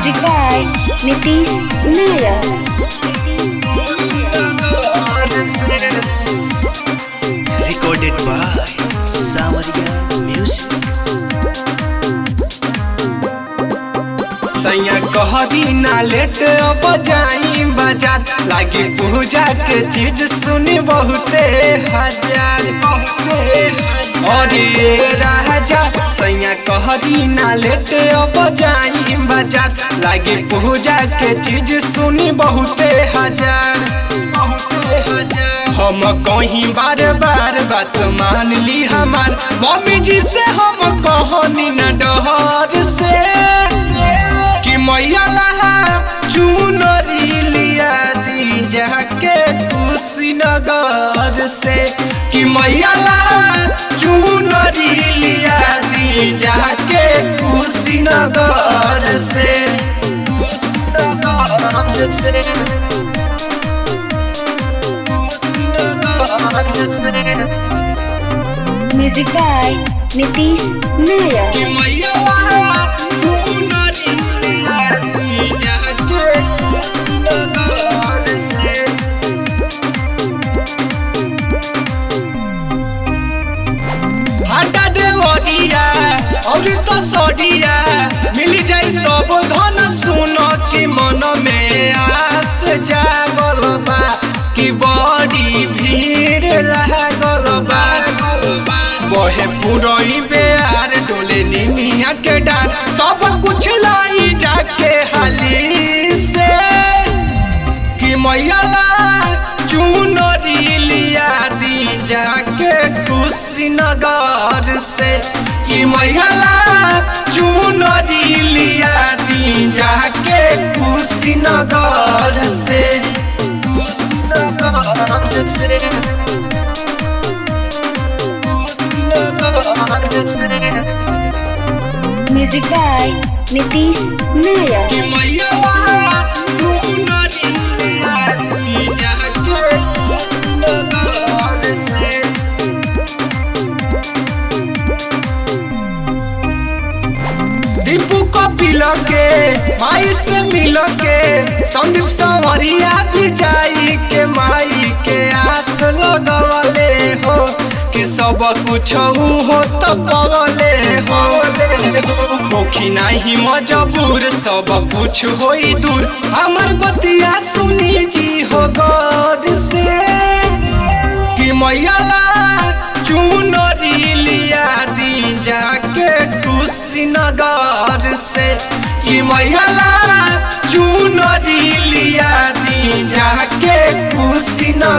Music by Nitish Nayak. Recorded by Samaria Music. सैया कहरी ना लेट अब जाई बाजार लागे पूजा के चीज सुनी बहुते हजार अरे राजा सैया कहरी ना लेट अब जाई बाजार लागे पूजा के चीज सुनी बहुते हजार हम कहीं बार बार बात मान ली हमार मम्मी जी से हम कहनी न डर से कि मैया लहा चुनरी लिया दी जाके कुशीनगर से कि मैया लहा चुनरी लिया दी जाके कुशीनगर से Music by Nitish Nayak. कि मैया लहा चुनरी लिया दी जाके कुशीनगर से हटा देवरिया और तो सडिया मिल जाई सब धन सुनो कि मन में आस जागल बा कि बड़ी भीड़ लागल बा बहे पुरई बेर डोले निमिया के डार सब कुछ लाई जाके हाली से कि मैया ला चुनरी लिया दी जाके कुशीनगर से कि मैया ला चुनरी लिया दी जाके कुशीनगर से Music by Nitish Nayak. कि मैया ला चुनरी लिया दी जाके कुशीनगर से दीपू को पिल के माई से मिल के संदीप संवरिया भी जाई के माई के आस लगवले हो कि सब कुछ हो तो पवले हो होखी नहीं मजबूर सब कुछ होई दूर हमर बतिया सुनी जी हो गौर से कि मैया ला चुनरी लिया दी जाके कुशीनगर से कि मैया ला चुनरी लिया दी जाके कुशीनगर